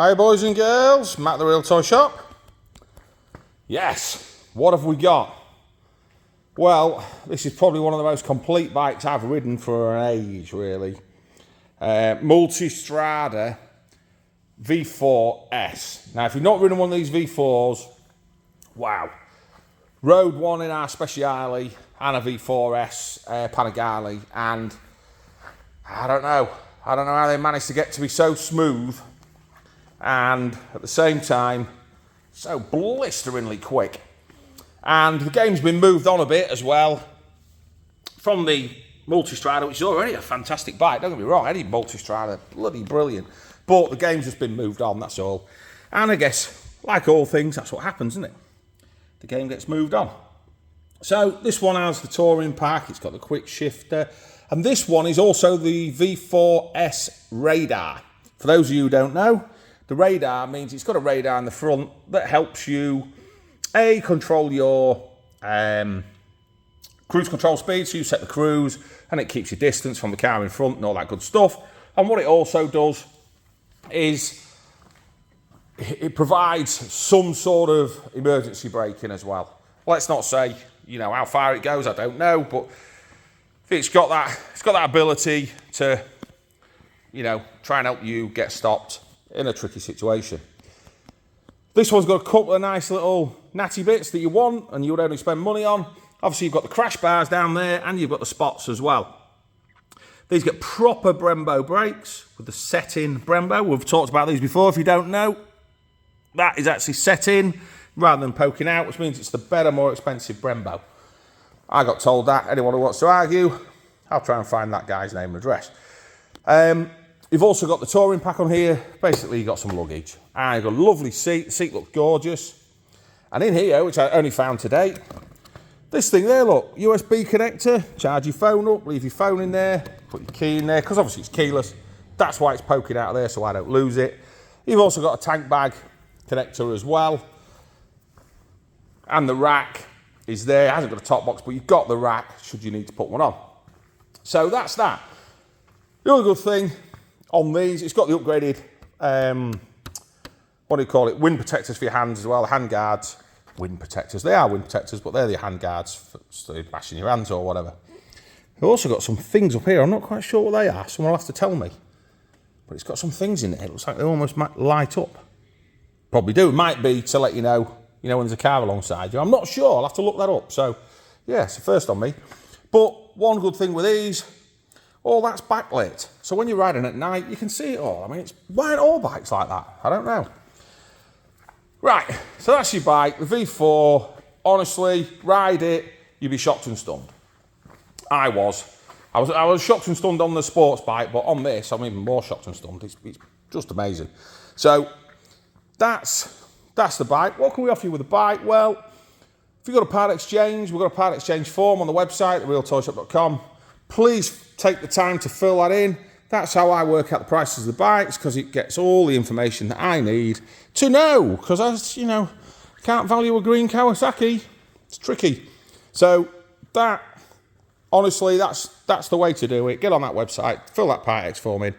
Hi boys and girls, Matt the Real Toy Shop. Yes, what have we got? Well, this is probably one of the most complete bikes I've ridden for an age, really. Multistrada V4s. Now, if you've not ridden one of these V4s, wow. Rode one in our Speciale and a V4s Panigale, and I don't know how they managed to get to be so smooth and at the same time so blisteringly quick. And the game's been moved on a bit as well from the Multistrada, which is already a fantastic bike, don't get me wrong, any Multistrada, bloody brilliant, but the game's just been moved on, that's all. And I guess, like all things, that's what happens, isn't it? The game gets moved on. So this one has the touring pack, it's got the quick shifter, and this one is also the V4s Radar. For those of you who don't know, the radar means it's got a radar in the front that helps you, control your cruise control speed, so you set the cruise, and it keeps your distance from the car in front and all that good stuff. And what it also does is it provides some sort of emergency braking as well. Let's not say, how far it goes, I don't know, but it's got that ability to, try and help you get stopped in a tricky situation. This one's got a couple of nice little natty bits that you want and you would only spend money on. Obviously, you've got the crash bars down there and you've got the spots as well. These get proper Brembo brakes with the set-in Brembo. We've talked about these before. If you don't know, that is actually set in rather than poking out, which means it's the better, more expensive Brembo. I got told that. Anyone who wants to argue, I'll try and find that guy's name and address. You've also got the touring pack on here. Basically, you've got some luggage. And you've got a lovely seat. The seat looks gorgeous. And in here, which I only found today, this thing there, look, USB connector, charge your phone up, leave your phone in there, put your key in there, because obviously it's keyless. That's why it's poking out of there, so I don't lose it. You've also got a tank bag connector as well. And the rack is there. It hasn't got a top box, but you've got the rack should you need to put one on. So that's that. The other good thing on these, it's got the upgraded, wind protectors for your hands as well, the hand guards. Wind protectors, they are wind protectors, but they're the hand guards for bashing your hands or whatever. We've also got some things up here, I'm not quite sure what they are, someone will have to tell me. But it's got some things in it, it looks like they almost might light up. Probably do, it might be to let you know, when there's a car alongside you. I'm not sure, I'll have to look that up. So, yeah, it's the first on me. But one good thing with these, all that's backlit. So when you're riding at night, you can see it all. I mean, why aren't all bikes like that? I don't know. Right, so that's your bike, the V4. Honestly, ride it, you'd be shocked and stunned. I was shocked and stunned on the sports bike, but on this, I'm even more shocked and stunned. It's just amazing. So that's the bike. What can we offer you with the bike? Well, if you've got a part exchange, we've got a part exchange form on the website, therealtoyshop.com. Please take the time to fill that in. That's how I work out the prices of the bikes, because it gets all the information that I need to know, because I can't value a green Kawasaki. It's tricky. So that, honestly, that's the way to do it. Get on that website, fill that part X form in.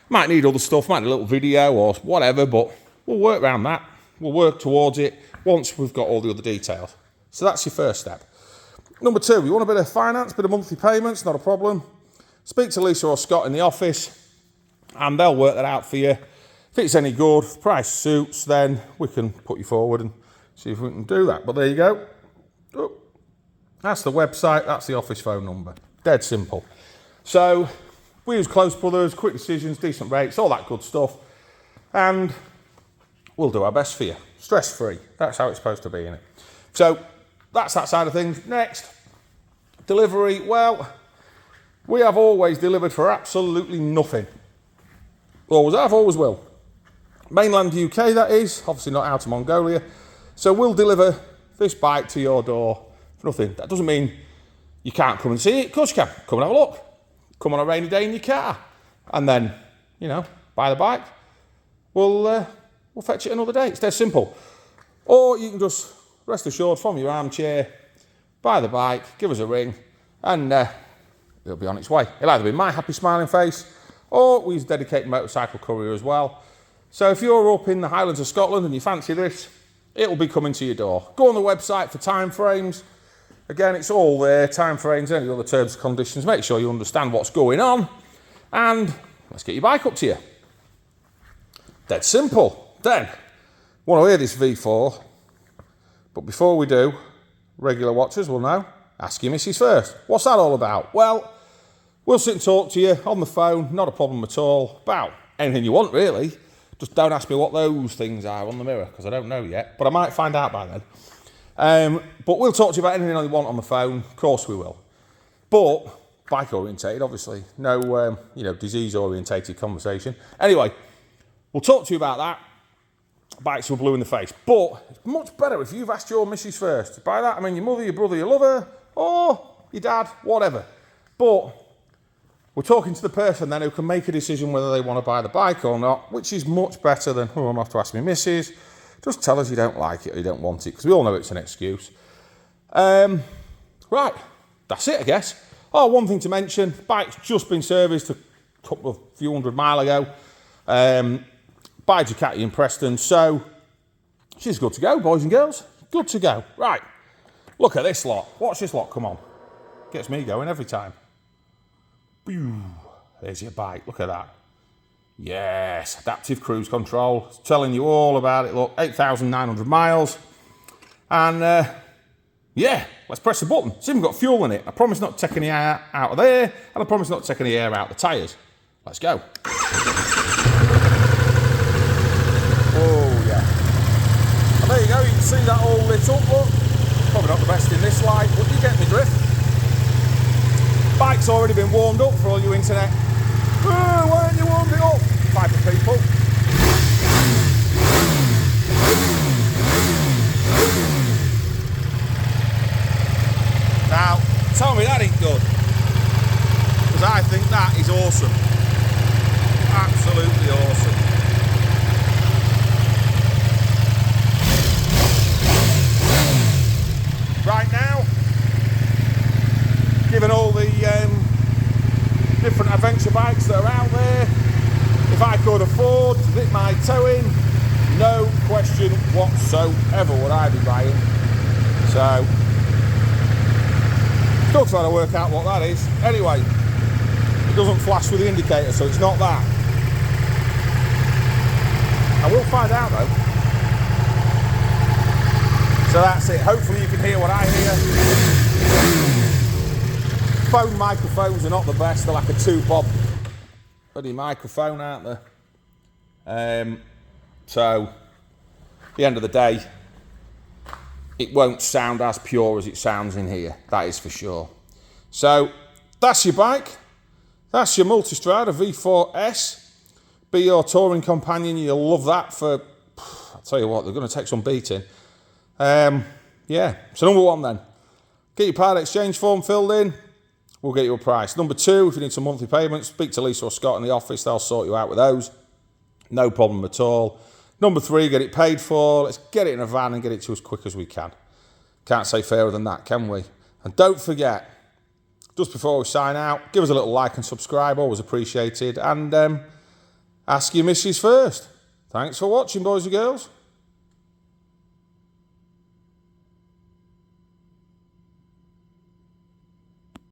Might need other stuff, might need a little video or whatever, but we'll work around that. We'll work towards it once we've got all the other details. So that's your first step. Number two, you want a bit of finance, a bit of monthly payments, not a problem. Speak to Lisa or Scott in the office and they'll work that out for you. If it's any good, if the price suits, then we can put you forward and see if we can do that. But there you go. Oh, that's the website, that's the office phone number. Dead simple. So we use Close Brothers, quick decisions, decent rates, all that good stuff. And we'll do our best for you. Stress-free. That's how it's supposed to be, innit? So that's that side of things. Next, delivery. Well, we have always delivered for absolutely nothing. Always have, always will. Mainland UK, that is. Obviously not out of Mongolia. So we'll deliver this bike to your door for nothing. That doesn't mean you can't come and see it. Of course you can. Come and have a look. Come on a rainy day in your car. And then, buy the bike. We'll fetch it another day. It's dead simple. Or you can just, rest assured, from your armchair, buy the bike, give us a ring, and it'll be on its way. It'll either be my happy smiling face, or we use a dedicated motorcycle courier as well. So if you're up in the Highlands of Scotland and you fancy this, it'll be coming to your door. Go on the website for time frames. Again, it's all there, time frames, any other terms and conditions. Make sure you understand what's going on, and let's get your bike up to you. Dead simple. Then, want to hear this V4, but before we do, regular watchers will know, ask your missus first. What's that all about? Well, we'll sit and talk to you on the phone, not a problem at all, about anything you want really. Just don't ask me what those things are on the mirror, because I don't know yet, but I might find out by then. But we'll talk to you about anything you want on the phone, of course we will. But bike orientated, obviously, no disease orientated conversation. Anyway, we'll talk to you about that. Bikes were blue in the face, but it's much better if you've asked your missus first. By that I mean your mother, your brother, your lover, or your dad, whatever. But we're talking to the person then who can make a decision whether they want to buy the bike or not, which is much better than, oh, I'm going to have to ask my missus. Just tell us you don't like it or you don't want it, because we all know it's an excuse. Right, that's it, I guess. Oh, one thing to mention, bike's just been serviced a few hundred miles ago by Ducati in Preston, so she's good to go, boys and girls. Good to go. Right, look at this lot. Watch this lot, come on. Gets me going every time. There's your bike, look at that. Yes, adaptive cruise control. It's telling you all about it. Look, 8,900 miles. And yeah, let's press the button. It's even got fuel in it. I promise not to take any air out of there, and I promise not to take any air out of the tyres. Let's go. Oh, yeah. And there you go, you can see that all lit up, look. Probably not the best in this light, but you get me drift. Bike's already been warmed up for all you internet. Oh, why haven't you warmed it up? Type of people. Now, tell me that ain't good. Because I think that is awesome. Absolutely awesome. Right now, given all the different adventure bikes that are out there, if I could afford to dip my toe in, no question whatsoever would I be buying. So, still trying to work out what that is. Anyway, it doesn't flash with the indicator, so it's not that. I will find out though. So that's it. Hopefully you can hear what I hear. Phone microphones are not the best. They're like a 2-bob bloody microphone, aren't they? So, at the end of the day, it won't sound as pure as it sounds in here. That is for sure. So, that's your bike. That's your Multistrada V4s. Be your touring companion. You'll love that for, I'll tell you what, they're going to take some beating. Yeah, so number one then. Get your part exchange form filled in. We'll get you a price. Number two, if you need some monthly payments, speak to Lisa or Scott in the office. They'll sort you out with those. No problem at all. Number three, get it paid for. Let's get it in a van and get it to as quick as we can. Can't say fairer than that, can we? And don't forget, just before we sign out, give us a little like and subscribe. Always appreciated. And ask your missus first. Thanks for watching, boys and girls.